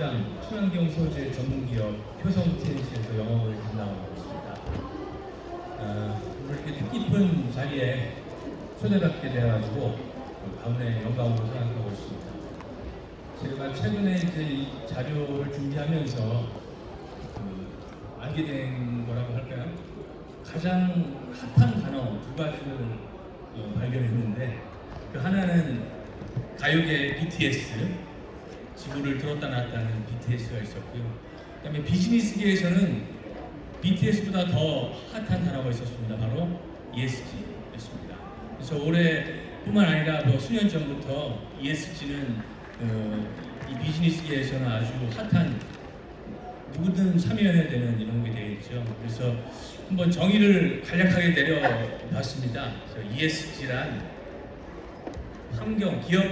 현장 친환경 소재 전문기업 효성TNC에서 영업을 담당하고 있습니다. 오늘 이렇게 뜻깊은 자리에 초대받게 되어가지고 가문의 영광으로 생각하고 있습니다. 제가 최근에 이제 이 자료를 준비하면서 알게 된 거라고 할까요? 가장 핫한 단어 두 가지를 발견했는데, 그 하나는 가요계 BTS, 지구를 들었다 놨다는 BTS가 있었고요. 그다음에 비즈니스계에서는 BTS보다 더 핫한 단어가 있었습니다. 바로 ESG였습니다. 그래서 올해뿐만 아니라 수년 전부터 ESG는 이 비즈니스계에서는 아주 핫한, 누구든 참여해야 되는 이런 게 되어 있죠. 그래서 한번 정의를 간략하게 내려봤습니다. ESG란 환경, 기업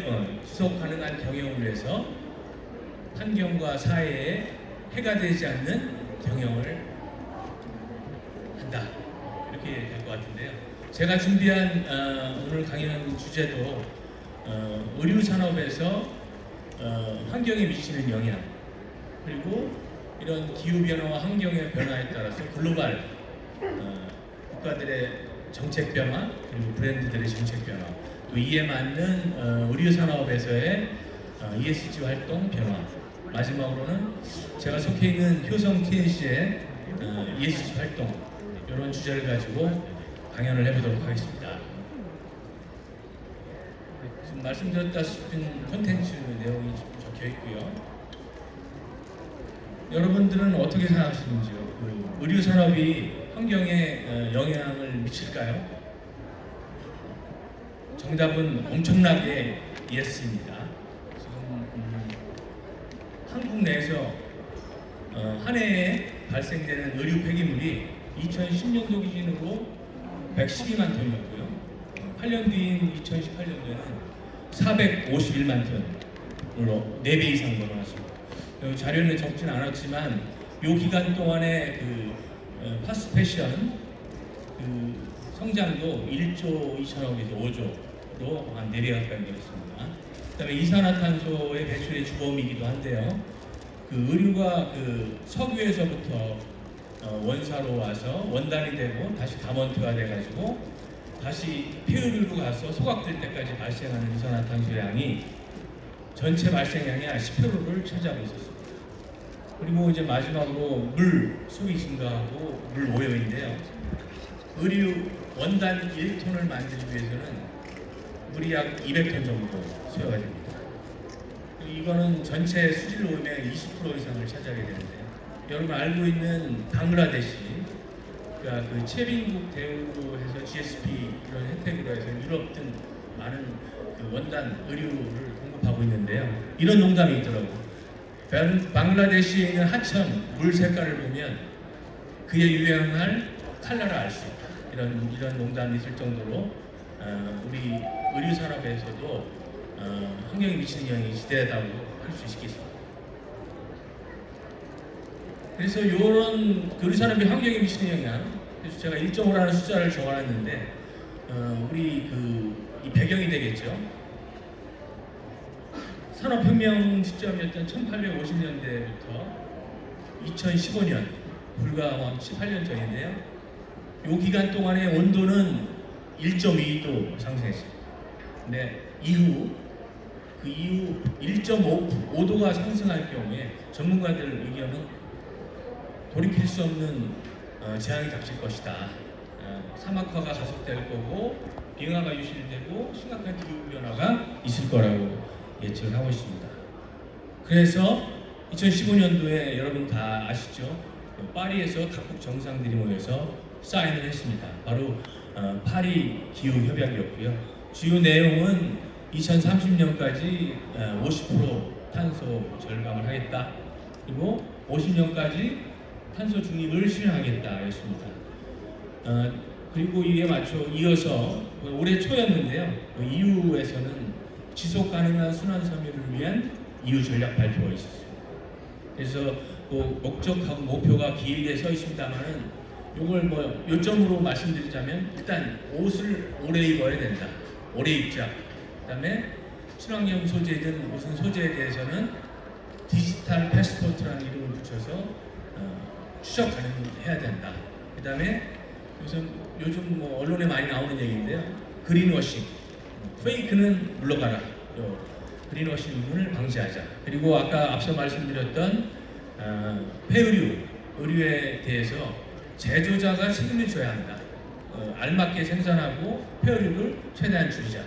지속 가능한 경영을 위해서 환경과 사회에 해가 되지 않는 경영을 한다, 이렇게 될 것 같은데요. 제가 준비한 오늘 강연 주제도 의류 산업에서 환경에 미치는 영향, 그리고 이런 기후 변화와 환경의 변화에 따라서 글로벌 국가들의 정책 변화, 그리고 브랜드들의 정책 변화, 또 이에 맞는 의류 산업에서의 ESG 활동 변화, 마지막으로는 제가 속해 있는 효성TNC의 ESG 활동, 이런 주제를 가지고 강연을 해보도록 하겠습니다. 지금 말씀드렸다시피 콘텐츠 내용이 적혀 있고요. 여러분들은 어떻게 생각하시는지요? 의류 산업이 환경에 영향을 미칠까요? 정답은 엄청나게 예스입니다. 지금 한국 내에서 한 해에 발생되는 의류 폐기물이 2010년도 기준으로 112만 톤이었고요. 8년 뒤인 2018년도에는 451만 톤으로 4배 이상 늘어났습니다. 자료는 적진 않았지만 이 기간 동안에 파스트 패션 성장도 1조 2천억에서 5조로 한 4배 가까이 늘었습니다. 그다음에 이산화탄소의 배출의 주범이기도 한데요. 의류가 석유에서부터 원사로 와서 원단이 되고 다시 가먼트가 돼가지고 다시 폐의류로 가서 소각될 때까지 발생하는 이산화탄소 양이 전체 발생량의 한 10%를 차지하고 있었습니다. 그리고 이제 마지막으로 물 수위 증가하고 물 오염인데요. 의류 원단 1톤을 만들기 위해서는 물이 약 200톤 정도 소요가 됩니다. 이거는 전체 수질 오염의 20% 이상을 차지하게 되는데요. 여러분 알고 있는 방글라데시, 그러니까 최빈국 대우로 해서 GSP 이런 혜택으로 해서 유럽 등 많은 원단 의류를 공급하고 있는데요. 이런 농담이 있더라고요. 방글라데시에 있는 하천 물 색깔을 보면 그에 유행할 컬러를 알 수 있다. 이런 농담이 있을 정도로 우리 의류 산업에서도 환경에 미치는 영향이 지대하다고 할 수 있겠습니다. 그래서 이런 의류 산업이 환경에 미치는 영향, 그래서 제가 1.5라는 숫자를 적어놨는데 우리 이 배경이 되겠죠. 산업혁명 시점이었던 1850년대부터 2015년, 불과 18년 전인데요. 이 기간 동안의 온도는 1.2도 상승했습니다. 근데 이후 1.5도가 상승할 경우에 전문가들 의견은 돌이킬 수 없는 재앙이 닥칠 것이다. 사막화가 가속될 거고 빙하가 유실되고 심각한 기후 변화가 있을 거라고 예측을 하고 있습니다. 그래서 2015년도에 여러분 다 아시죠? 파리에서 각국 정상들이 모여서 사인을 했습니다. 바로 파리 기후 협약이었고요. 주요 내용은 2030년까지 50% 탄소 절감을 하겠다. 그리고 50년까지 탄소 중립을 실현하겠다 였습니다. 그리고 이에 이어서 올해 초였는데요. EU에서는 지속 가능한 순환 섬유를 위한 EU 전략 발표가 있었습니다. 그래서 목적하고 목표가 길게 서 있습니다만은 이걸 요점으로 말씀드리자면 일단 옷을 오래 입어야 된다. 오래 입자. 그다음에 친환경 소재든 무슨 소재에 대해서는 디지털 패스포트라는 이름을 붙여서 추적 가능해야 된다. 그다음에 요즘 뭐 언론에 많이 나오는 얘기인데요. 그린워싱, 페이크는 물러가라. 그린워싱을 방지하자. 그리고 아까 앞서 말씀드렸던 의류에 대해서 제조자가 책임을 져야 한다. 알맞게 생산하고 폐의류를 최대한 줄이자.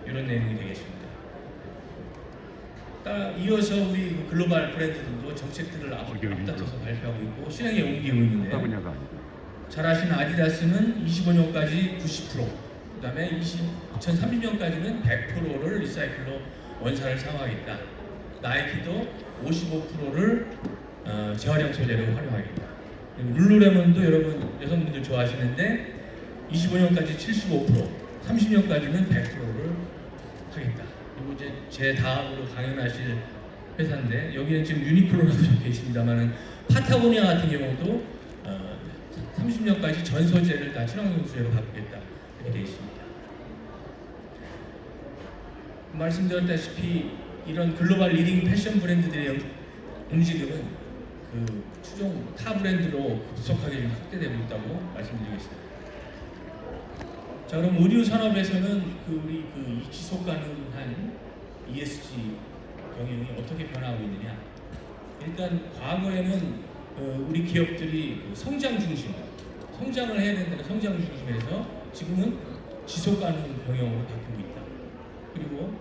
이런 내용이 되겠습니다. 이어서 우리 글로벌 브랜드들도 정책들을 앞다퉈서 발표하고 있고 실행에 옮기고 있는데요. 잘 아시는 아디다스는 25년까지 90%, 그다음에 2030년까지는 100%를 리사이클로 원사를 사용하겠다. 나이키도 55%를 재활용 소재로 활용하겠다. 룰루레몬도 여러분 여성분들 좋아하시는데 25년까지 75%, 30년까지는 100%를 하겠다. 그리고 이제 제 다음으로 강연하실 회사인데 여기는 지금 유니클로라고 적혀 있습니다만은 파타고니아 같은 경우도 30년까지 전 소재를 다 친환경 소재로 바꾸겠다 이렇게 되어 있습니다. 말씀드렸다시피 이런 글로벌 리딩 패션 브랜드들의 움직임은 그 추종 타 브랜드로 급속하게 확대되고 있다고 말씀드리겠습니다. 자, 그럼 의류 산업에서는 우리 지속 가능한 ESG 경영이 어떻게 변화하고 있느냐? 일단 과거에는 우리 기업들이 성장 중심, 성장을 해야 된다는 성장 중심에서 지금은 지속 가능 경영으로 바뀌고 있다. 그리고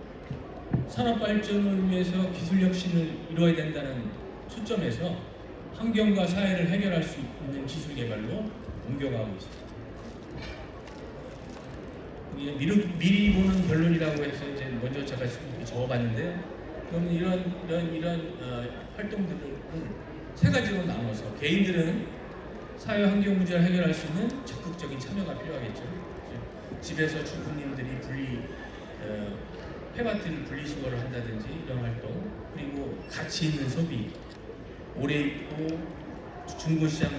산업 발전을 위해서 기술 혁신을 이루어야 된다는 초점에서 환경과 사회를 해결할 수 있는 기술 개발로 옮겨가고 있습니다. 미리 보는 결론이라고 해서 이제 먼저 제가 적어봤는데요. 그러면 이런 활동들을 세 가지로 나눠서 개인들은 사회 환경 문제를 해결할 수 있는 적극적인 참여가 필요하겠죠. 집에서 주부님들이 폐마트를 분리수거를 한다든지 이런 활동, 그리고 가치 있는 소비, 오래 입고 중고시장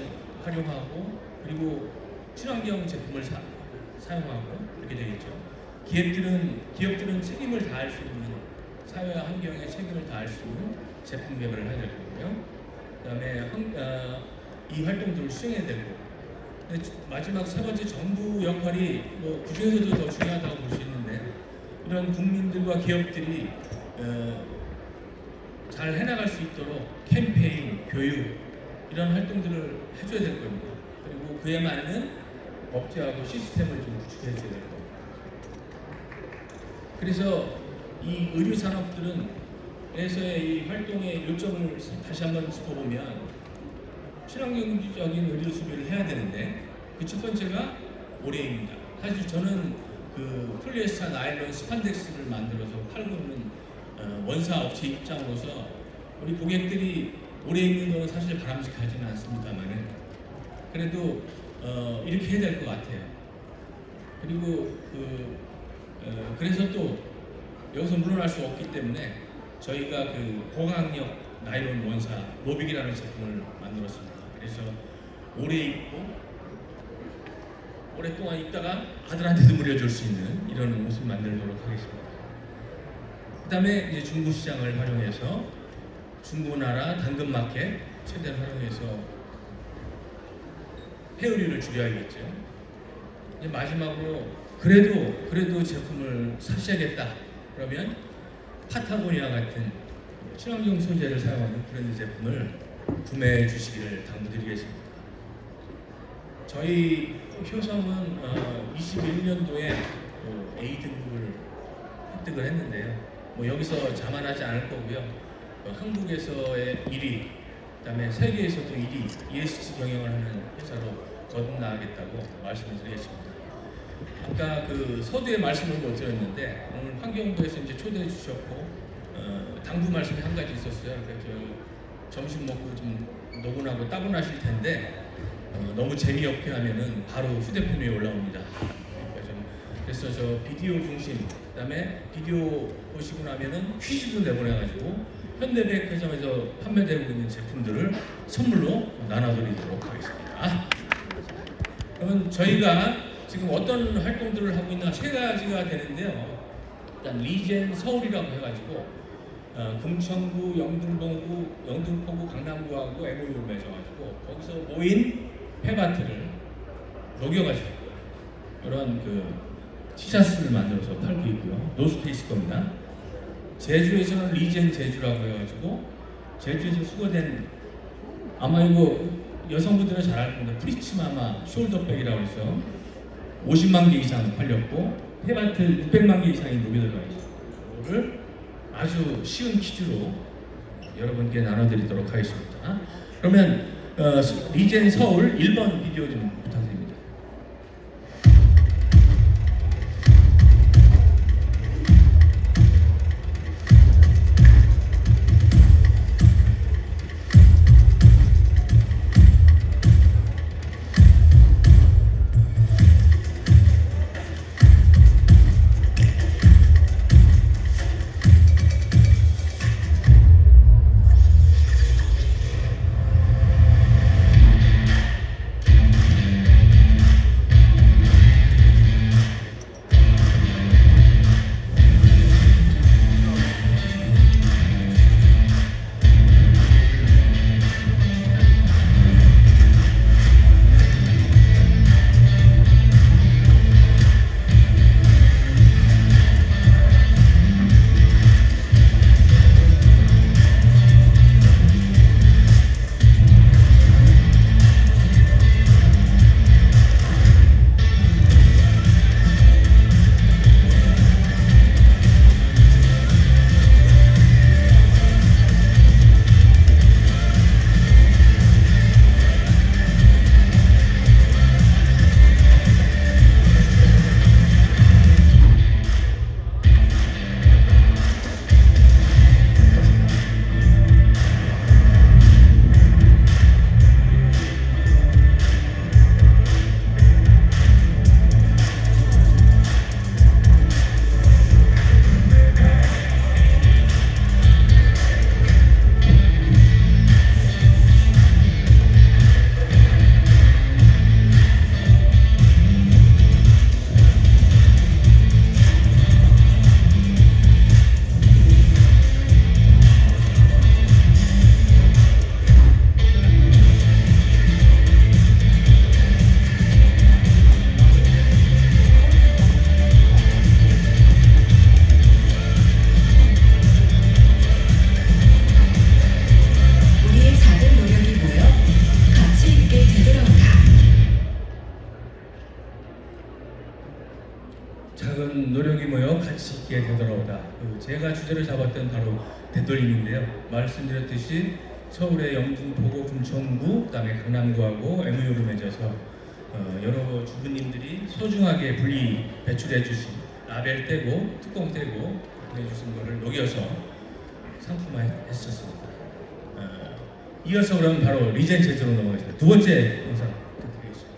활용하고, 그리고 친환경 제품을 사용하고 이렇게 되겠죠. 기업들은 책임을 다할 수 있는 사회와 환경에 책임을 다할 수 있는 제품 개발을 해야 될 거고요. 그다음에 이 활동들을 수행해야 되고, 마지막 세 번째 정부 역할이 그 중에서도 더 중요하다고 볼 수 있는데 이런 국민들과 기업들이 잘 해나갈 수 있도록 캠페인, 교육 이런 활동들을 해줘야 될 겁니다. 그리고 그에 맞는 법제하고 시스템을 좀 구축해 줘야 될 겁니다. 그래서 이 의류 산업들에서의 이 활동의 요점을 다시 한번 짚어보면 친환경적인 의류 수비를 해야 되는데 그 첫 번째가 오레입니다. 사실 저는 그 폴리에스터, 나일론, 스판덱스를 만들어서 팔고 있는 원사 업체 입장으로서 우리 고객들이 오래 입는 건 사실 바람직하지는 않습니다만은 그래도 이렇게 해야 될 것 같아요. 그리고 그래서 또 여기서 물러날 수 없기 때문에 저희가 그 고강력 나일론 원사 로빅이라는 제품을 만들었습니다. 그래서 오래 입고 오랫동안 입다가 아들한테도 물려줄 수 있는 이런 옷을 만들도록 하겠습니다. 그 다음에 이제 중고 시장을 활용해서 중고나라 당근마켓 최대한 활용해서 폐의류를 줄여야겠죠. 이제 마지막으로 그래도 제품을 사셔야겠다. 그러면 파타고니아 같은 친환경 소재를 사용하는 브랜드 제품을 구매해 주시기를 당부드리겠습니다. 저희 효성은 21년도에 A 등급을 획득을 했는데요. 뭐 여기서 자만하지 않을 거고요. 한국에서의 1위, 그다음에 세계에서도 1위 ESG 경영을 하는 회사로 거듭나가겠다고 말씀을 드리겠습니다. 아까 그 서두에 말씀을 못 드렸는데 오늘 환경부에서 이제 초대해 주셨고 당부 말씀이 한 가지 있었어요. 그래서 점심 먹고 좀 노곤하고 따분하실 텐데 너무 재미없게 하면은 바로 휴대폰 위에 올라옵니다. 그래서 저 비디오 중심, 그다음에 비디오 보시고 나면은 퀴즈도 내보내가지고 현대백화점에서 판매되고 있는 제품들을 선물로 나눠드리도록 하겠습니다. 그러면 저희가 지금 어떤 활동들을 하고 있나 세 가지가 되는데요. 일단 리젠 서울이라고 해가지고 금천구, 영등포구, 강남구하고 MOU를 맺어가지고 거기서 모인 폐바트를 녹여가지고 이런 그 티셔츠를 만들어서 팔고 있고요. 노스페이스 겁니다. 제주에서는 리젠 제주라고 해가지고 제주에서 수거된, 아마 이거 여성분들은 잘 알 겁니다. 프리치마마 숄더백이라고 해서 50만 개 이상 팔렸고 폐바트 600만 개 이상이 녹여들어가 있어요. 이거를 아주 쉬운 퀴즈로 여러분께 나눠드리도록 하겠습니다. 그러면 리젠 서울 1번 비디오 좀 부탁드립니다. 작은 노력이 모여 가치 있게 되돌아오다. 제가 주제를 잡았던 바로 되돌림인데요. 말씀드렸듯이 서울의 영등포구, 금천구, 그다음에 강남구하고 MOU를 맺어서 여러 주부님들이 소중하게 분리 배출해 주신 라벨 떼고 뚜껑 떼고 해주신 거를 녹여서 상품화했었습니다. 이어서 그럼 바로 리젠 제조로 넘어가겠습니다. 두 번째 영상 부탁드리겠습니다.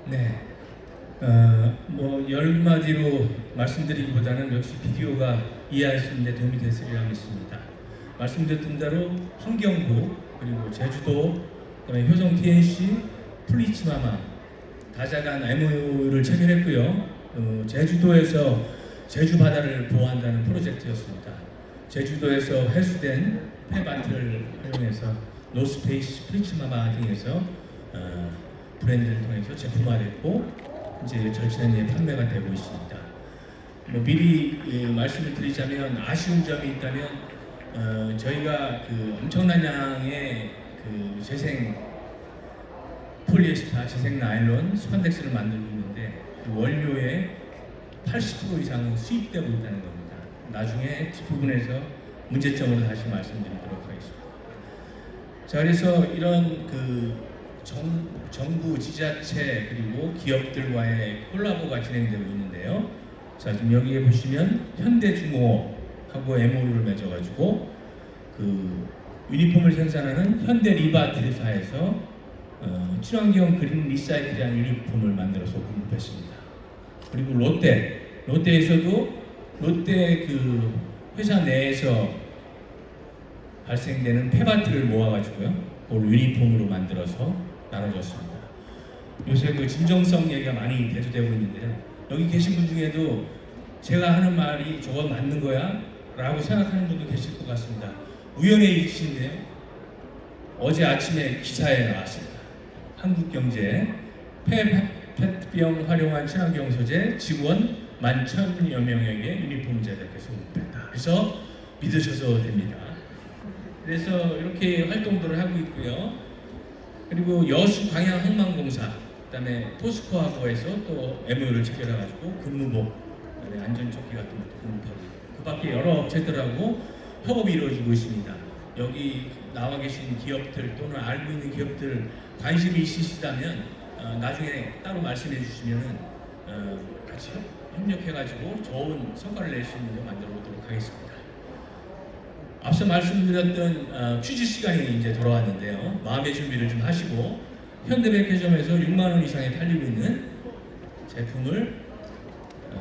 네. 뭐 열마디로 말씀드리기보다는 역시 비디오가 이해하시는 데 도움이 됐으리라 믿습니다. 말씀드렸던 대로 환경부, 그리고 제주도, 그다음에 효성 TNC, 플리츠마마 다자간 MOU를 체결했고요. 제주도에서 제주 바다를 보호한다는 프로젝트였습니다. 제주도에서 회수된 폐바트를 활용해서 노스페이스, 플리츠마마 등에서 브랜드를 통해서 제품화됐고 이제 절찬리에 판매가 되고 있습니다. 뭐 미리 말씀을 드리자면 아쉬운 점이 있다면 저희가 그 엄청난 양의 그 재생 폴리에스터, 재생 나일론, 스판덱스를 만들고 있는데 그 원료의 80% 이상은 수입되고 있다는 겁니다. 나중에 뒷부분에서 문제점으로 다시 말씀드리도록 하겠습니다. 자, 그래서 이런 그 정부, 지자체 그리고 기업들과의 콜라보가 진행되고 있는데요. 자, 지금 여기에 보시면 현대중공업하고 MOU를 맺어가지고 그 유니폼을 생산하는 현대 리바트사에서 친환경 그린 리사이클이라는 유니폼을 만들어서 공급했습니다. 그리고 롯데에서도 롯데 그 회사 내에서 발생되는 폐바트를 모아가지고요, 그걸 유니폼으로 만들어서 나눠줬습니다. 요새 그 진정성 얘기가 많이 대두되고 있는데요. 여기 계신 분 중에도 제가 하는 말이 저거 맞는 거야? 라고 생각하는 분도 계실 것 같습니다. 우연의 일치인데요. 어제 아침에 기사에 나왔습니다. 한국경제 페트병 활용한 친환경 소재 직원 11,000여 명에게 유니폼 제작해서 공급했다. 그래서 믿으셔도 됩니다. 그래서 이렇게 활동들을 하고 있고요. 그리고 여수 광양 항만공사, 그다음에 포스코하고에서 또 MOU를 체결해가지고 근무복, 그다음에 안전조끼 같은 것도 공급하고 있고, 그밖에 여러 업체들하고 협업이 이루어지고 있습니다. 여기 나와 계신 기업들 또는 알고 있는 기업들 관심이 있으시다면 나중에 따로 말씀해 주시면은 같이 협력해가지고 좋은 성과를 낼 수 있는 거 만들어 보도록 하겠습니다. 앞서 말씀드렸던 퀴즈 시간이 이제 돌아왔는데요. 마음의 준비를 좀 하시고 현대백화점에서 6만 원 이상에 팔리고 있는 제품을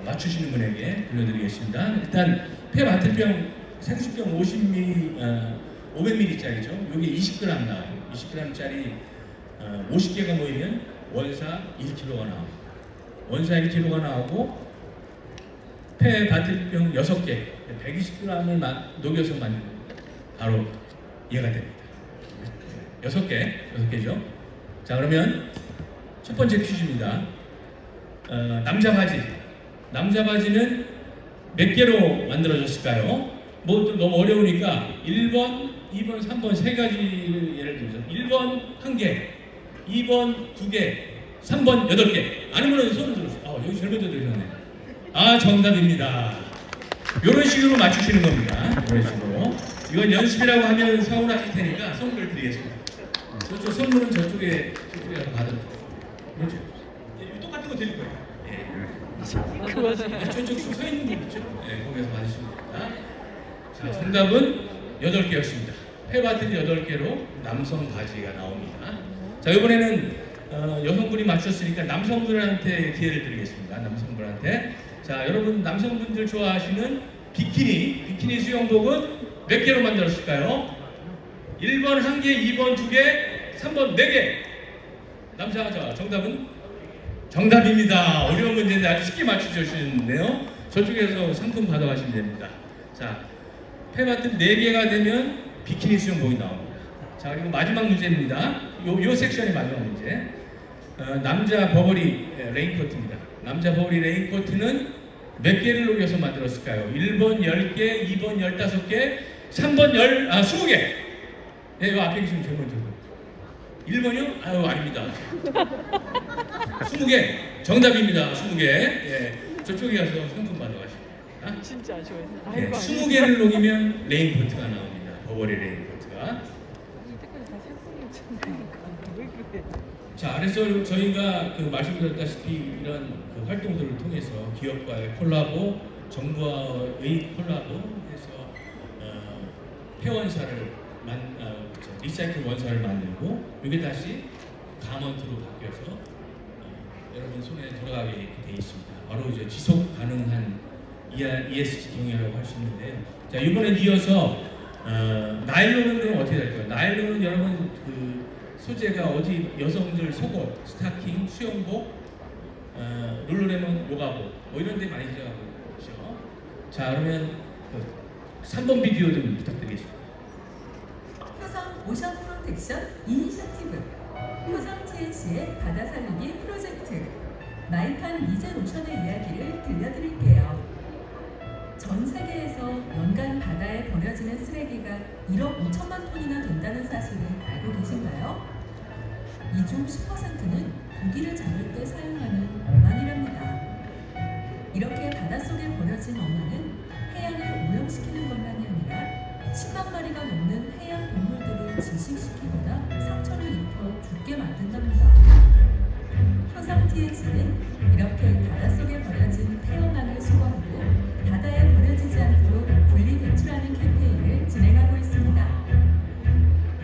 맞추시는 분에게 불러드리겠습니다. 일단 폐바트병 생수병 500ml짜리죠. 이게 20g 나와요. 20g짜리 50개가 모이면 원사 1kg가 나옵니다. 원사 1kg가 나오고 폐바트병 6개 120g을 녹여서 만든 바로 이해가 됩니다. 6개죠. 자, 그러면 첫 번째 퀴즈입니다. 남자 바지는 몇 개로 만들어졌을까요? 뭐 너무 어려우니까 1번, 2번, 3번 세 가지를 예를 들어서 1번 1개, 2번 2개, 3번 8개. 아니면 손을 들었어요. 여기 제일 먼저 들으셨네. 정답입니다. 이런 식으로 맞추시는 겁니다. 이런 식으로. 이건 연습이라고 하면 서운하실 테니까 선물을 드리겠습니다. 저쪽 선물은 저쪽에 가서 받으면 그렇죠. 똑같은 거 드릴 거예요. 저쪽 서 있는 분 있죠? 거기서 받으시면 됩니다. 자, 정답은 8개였습니다. 폐바트는 8개로 남성 바지가 나옵니다. 자, 이번에는 여성분이 맞췄으니까 남성분한테 기회를 드리겠습니다. 남성분한테. 자, 여러분 남성분들 좋아하시는 비키니 수영복은 몇 개로 만들었을까요? 1번 1개, 2번 2개, 3번 4개. 남자, 정답은? 정답입니다. 어려운 문제인데 아주 쉽게 맞추셨는데요. 저쪽에서 상품 받아가시면 됩니다. 자, 폐바트 4개가 되면 비키니 수영복이 나옵니다. 자, 그리고 마지막 문제입니다. 요 섹션이 마지막 문제. 남자 버버리 레인코트입니다. 남자 버버리 레인코트는 몇 개를 녹여서 만들었을까요? 1번 10개, 2번 15개, 3번 20개. 네, 요 앞에 계시면 제일 먼저. 1번이요? 아닙니다. 20개. 정답입니다. 20개. 예, 저쪽에 가서 상품 받아가십니다. 진짜 아쉬워했어. 네, 20개를 녹이면 레인코트가 나옵니다. 버버리 레인코트가. 자, 그래서 저희가 그 말씀드렸다시피 이런 그 활동들을 통해서 기업과의 콜라보, 정부와의 콜라보해서 폐원사를 리사이클 원사를 만들고 이게 다시 가먼트로 바뀌어서 여러분 손에 돌아가게 돼 있습니다. 바로 이제 지속 가능한 ESG 경영이라고 할 수 있는데요. 자, 이번에 이어서 나일론은 그럼 어떻게 될까요? 나일론은 여러분 그 소재가 어디 여성들 속옷, 스타킹, 수영복, 룰루레몬 요가복 뭐 이런 데 많이 들어가고 있죠. 자, 그러면 3번 비디오 좀 부탁드리겠습니다. 효성 오션 프로텍션 이니셔티브, 효성 TNC의 바다 살리기 프로젝트, 마이판 리젠 오션의 이야기를 들려드릴게요. 전 세계에서 연간 바다에 버려지는 쓰레기가 1억 5천만 톤이나 된다는 사실을 알고 계신가요? 이 중 10%는 고기를 잡을 때 사용하는 어망이랍니다. 이렇게 바닷속에 버려진 어망은 해양을 오염시키는 것만이 아니라 10만 마리가 넘는 해양 동물들을 질식시키거나 상처를 입혀 죽게 만든답니다. 효성 TNC는 이렇게 바닷속에 버려진 폐어망을 수거하고 바다에 버려지지 않도록 분리 배출하는 캠페인을 진행하고 있습니다.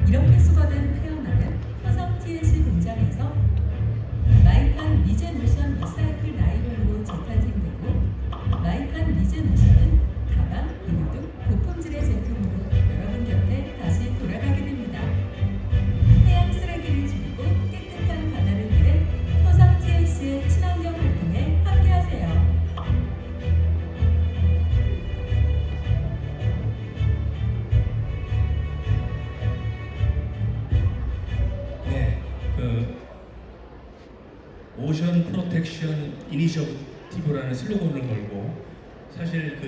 이렇게 수거된 폐어망은 효성 TNC 공장에서 마이판 리젠 오션 리사이클 나일론으로 재탄생되고, 마이판 리젠 오션은 가방, 비누 등 고품질의 제품으로 여러분 곁에 다시 돌아가게 됩니다. 해양 쓰레기를 줄이고 깨끗한 바다를 위해 효성 TNC의 친환경 활동에 함께하세요. 네, 오션 프로텍션 이니셔티브라는 슬로건을 걸고, 사실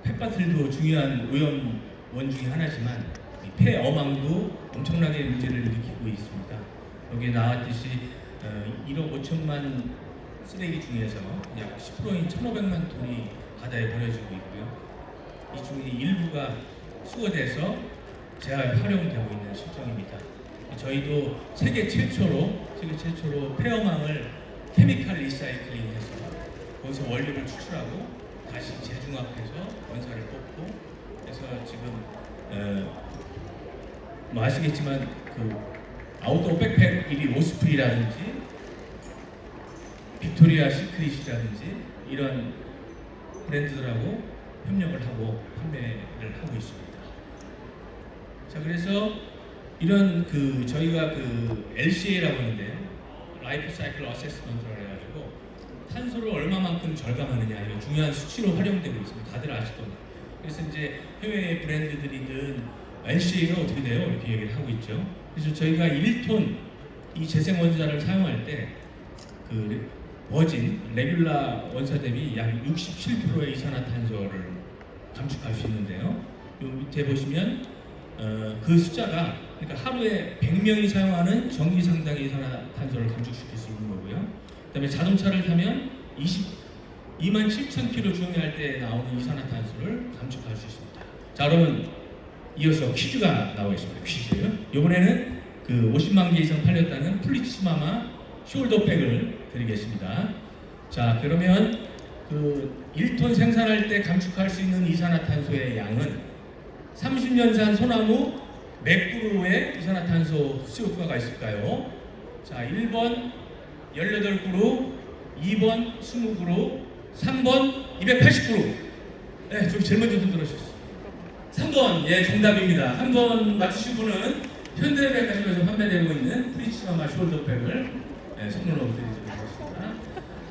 펫바틀도 중요한 오염원 중에 하나지만 이 폐어망도 엄청나게 문제를 일으키고 있습니다. 여기 나왔듯이 1억 5천만 쓰레기 중에서 약 10%인 1,500만 톤이 바다에 버려지고 있고요. 이 중에 일부가 수거돼서 재활용되고 있는 실정입니다. 저희도 세계 최초로 폐어망을 케미칼 리사이클링해서 거기서 원료를 추출하고 다시 재중합해서 원사를 뽑고, 그래서 지금 뭐 아시겠지만 아웃도어 백팩 1위 오스프리라든지 빅토리아 시크릿이라든지 이런 브랜드들하고 협력을 하고 판매를 하고 있습니다. 자, 그래서 이런 저희가 LCA라고 하는데 라이프 사이클 어세스먼트라고 해가지고 탄소를 얼마만큼 절감하느냐, 이런 중요한 수치로 활용되고 있습니다. 다들 아실 겁니다. 그래서 이제 해외 브랜드들이든 LCA가 어떻게 돼요? 이렇게 얘기를 하고 있죠. 그래서 저희가 1톤 이 재생원자를 사용할 때 버진 레귤라 원사 대비 약 67%의 이산화탄소를 감축할 수 있는데요. 요 밑에 보시면 그 숫자가, 그러니까 하루에 100명이 사용하는 전기 상당의 이산화탄소를 감축시킬 수 있는 거고요. 그다음에 자동차를 타면 27,000km 주행할 때 나오는 이산화탄소를 감축할 수 있습니다. 자, 여러분 이어서 퀴즈가 나오겠습니다. 퀴즈. 이번에는 50만 개 이상 팔렸다는 플리츠마마 숄더백을 드리겠습니다. 자, 그러면 1톤 생산할 때 감축할 수 있는 이산화탄소의 양은 30년산 소나무 몇 그루의 이산화탄소 CO2가 있을까요? 자, 1번 18그루, 2번 20그루, 3번 280그루. 네, 좀 제일 먼저 들어주셨어요. 3번, 예, 정답입니다. 한 번 맞추신 분은 현대백화점에서 판매되고 있는 프리츠마마 숄더백을 선물로 드리도록 하겠습니다.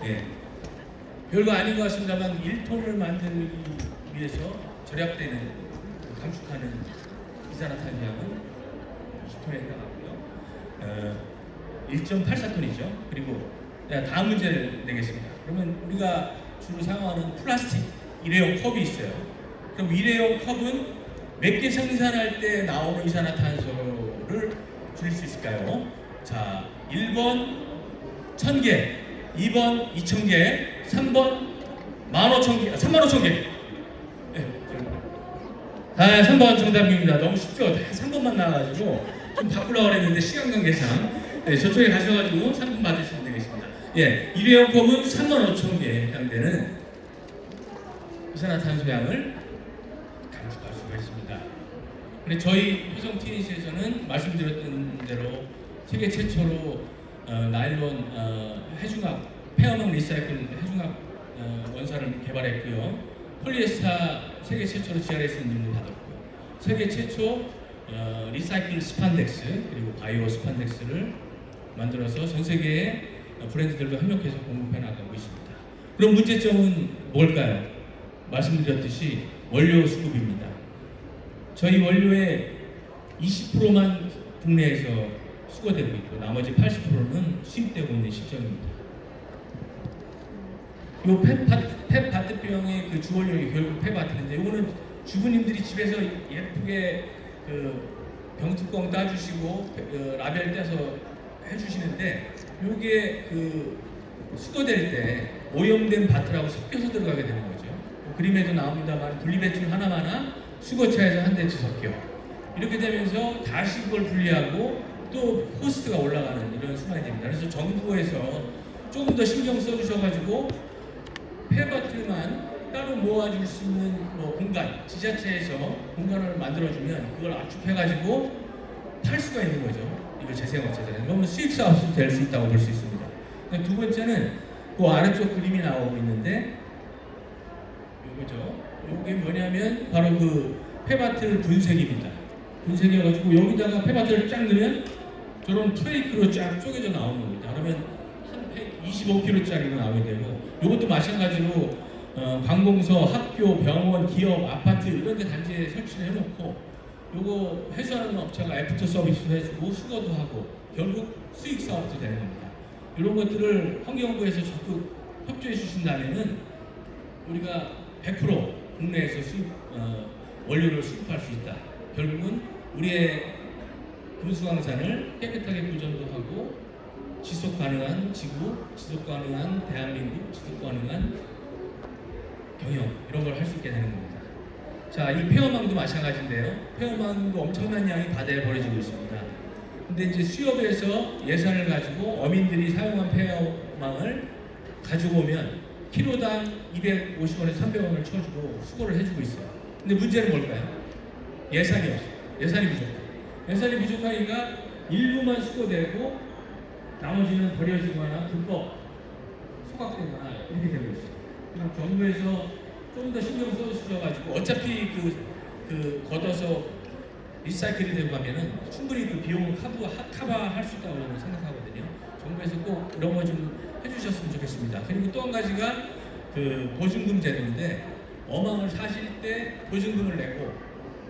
예, 별거 아닌 것 같습니다만 1톤을 만들기 위해서 절약되는 감축하는 이산화탄소 양은 20톤에 해당하고요. 1.84톤이죠. 그리고 다음 문제를 내겠습니다. 그러면 우리가 주로 사용하는 플라스틱 일회용 컵이 있어요. 그럼 일회용 컵은 몇 개 생산할 때 나오는 이산화탄소를 줄일 수 있을까요? 자, 1번 1,000개, 2번 2,000개, 3번 15,000개, 35,000개. 네, 3번 정답입니다. 너무 쉽죠? 3번만 나와가지고 좀 바꾸려고 했는데 시간 관계상 저쪽에 가셔가지고 3번 받으시면 되겠습니다. 예, 일회용 컵은 35,000개에 해당되는 이산화탄소 양을 감축할 수가 있습니다. 근데 저희 효성 TNC에서는 말씀드렸던 대로 세계 최초로 나일론 해중압 폐화막 리사이클 해중압 원사를 개발했고요. 폴리에스타 세계 최초로 GRS 인증을 받았고요. 세계 최초 리사이클 스판덱스 그리고 바이오 스판덱스를 만들어서 전 세계의 브랜드들과 협력해서 공급해 나가고 있습니다. 그럼 문제점은 뭘까요? 말씀드렸듯이 원료 수급입니다. 저희 원료의 20%만 국내에서 수거되고 있고 나머지 80%는 수입되고 있는 실정입니다. 이 펫바트병의 그 주원료이 결국 펫바트인데 이거는 주부님들이 집에서 예쁘게 그 병뚜껑 따주시고 라벨 떼서 해주시는데 이게 그 수거될 때 오염된 바트라고 섞여서 들어가게 되는 거죠. 그림에도 나옵니다만 분리배출 하나마나 수거차에서 한 대씩 섞여 이렇게 되면서 다시 그걸 분리하고 또 코스트가 올라가는 이런 순환이 됩니다. 그래서 정부에서 조금 더 신경 써주셔가지고 폐바트만 따로 모아줄 수 있는 공간, 지자체에서 공간을 만들어주면 그걸 압축해가지고 팔 수가 있는 거죠. 이걸 재생업체들은. 그러면 수익 사업도 될 수 있다고 볼 수 있습니다. 두 번째는 그 아래쪽 그림이 나오고 있는데 이거죠. 이게 뭐냐면 바로 그 폐바트 분쇄기입니다. 분쇄기여가지고 여기다가 폐바트를 쫙 넣으면 저런 트레이크로 쫙 쪼개져 나오는 겁니다. 그러면 한 팩 25kg짜리가 나오게 되고 이것도 마찬가지로 관공서, 학교, 병원, 기업, 아파트 이런 데 단지에 설치를 해놓고 요거 회수하는 업체가 애프터 서비스도 해주고 수거도 하고 결국 수익 사업도 되는 겁니다. 이런 것들을 환경부에서 적극 협조해 주신다면은 우리가 100% 국내에서 원료를 수입할 수 있다. 결국은 우리의 금수강산을 깨끗하게 보존도 하고 지속 가능한 지구, 지속 가능한 대한민국, 지속 가능한 경영 이런 걸 할 수 있게 되는 겁니다. 자, 이 폐어망도 마찬가지인데요. 폐어망도 엄청난 양이 바다에 버려지고 있습니다. 근데 이제 수협에서 예산을 가지고 어민들이 사용한 폐어망을 가지고 오면 키로당 250원에서 300원을 쳐주고 수거를 해주고 있어요. 근데 문제는 뭘까요? 예산이 없어요. 예산이 부족해요. 예산이 부족하니까 일부만 수거되고 나머지는 버려지거나 불법 소각되거나 이렇게 되고 있어요. 그럼 정부에서 좀 더 신경 써주셔가지고 어차피 그 걷어서 리사이클이 되고 가면은 충분히 그 비용을 커버할 수 있다고 저는 생각하거든요. 정부에서 꼭 이런 거 좀 해주셨으면 좋겠습니다. 그리고 또 한 가지가 그 보증금 제도인데 어망을 사실 때 보증금을 내고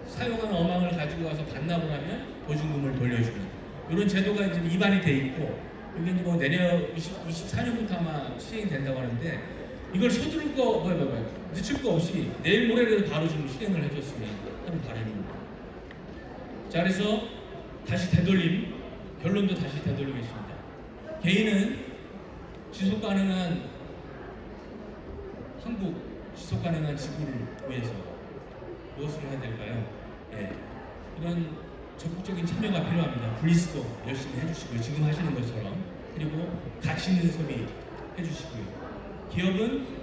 사용한 어망을 가지고 와서 반납을 하면 보증금을 돌려주는 이런 제도가 이제 입안이 돼 있고 이게 뭐 내년 24년부터 아마 시행이 된다고 하는데 이걸 서두를 늦출 거 없이 내일 모레라도 바로 좀 실행을 해줬으면 하는 바람입니다. 자, 그래서 다시 되돌림 결론도 다시 되돌리겠습니다. 개인은 지속 가능한 한국, 지속 가능한 지구를 위해서 무엇을 해야 될까요? 예, 이런 적극적인 참여가 필요합니다. 분리수거 열심히 해주시고요. 지금 하시는 것처럼. 그리고 가치 있는 소비 해주시고요. 기업은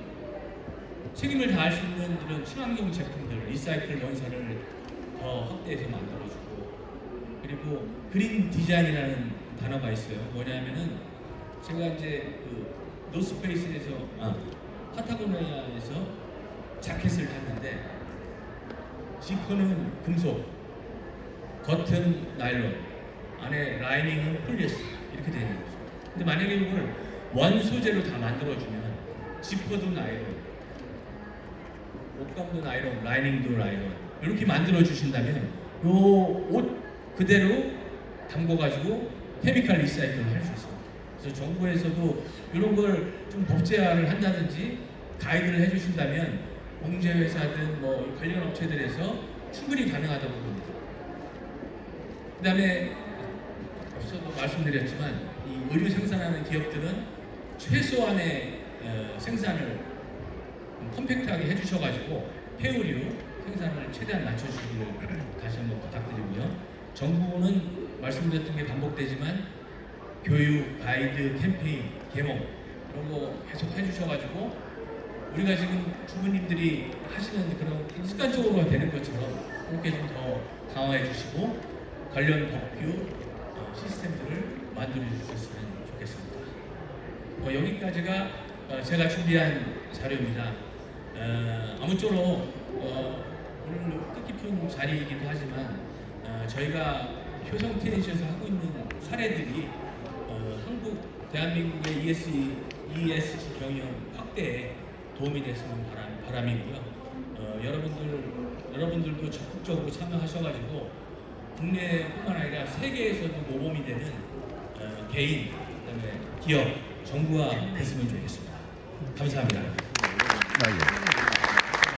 책임을 다할 수 있는 이런 친환경 제품들, 리사이클 원사를 더 확대해서 만들어주고 그리고 그린 디자인이라는 단어가 있어요. 뭐냐면은 제가 이제 그 노스페이스에서 파타고니아에서 자켓을 샀는데 지퍼는 금속, 겉은 나일론, 안에 라이닝은 폴리에스터 이렇게 되어 있는 거죠. 근데 만약에 이걸 원 소재로 다 만들어주면 지퍼도 나일론, 옷감도 나일론, 라이닝도 나일론 이렇게 만들어 주신다면 요 옷 그대로 담궈가지고 케미칼 리사이클을 할 수 있습니다. 그래서 정부에서도 이런 걸 좀 법제화를 한다든지 가이드를 해주신다면 공제회사든 뭐 관련 업체들에서 충분히 가능하다고 봅니다. 그 다음에 앞서도 말씀드렸지만 이 의류 생산하는 기업들은 최소한의 생산을 컴팩트하게 해주셔가지고 폐의류 생산을 최대한 낮춰주시기를 다시 한번 부탁드리고요. 정부는 말씀드렸던 게 반복되지만 교육, 가이드, 캠페인, 계몽 이런 거 계속 해주셔가지고 우리가 지금 주부님들이 하시는 그런 습관적으로 되는 것처럼 그렇게 좀 더 강화해 주시고 관련 법규 시스템들을 만들어 주셨으면 좋겠습니다. 여기까지가 제가 준비한 자료입니다. 아무쪼록 오늘 뜻깊은 자리이기도 하지만 저희가 효성 테니스에서 하고 있는 사례들이 한국 대한민국의 ESG 경영 확대에 도움이 됐으면 바람이고요. 여러분들도 적극적으로 참여하셔가지고 국내뿐만 아니라 세계에서도 모범이 되는 개인, 그다음에 기업, 정부가 됐으면 좋겠습니다. 감사합니다. 예.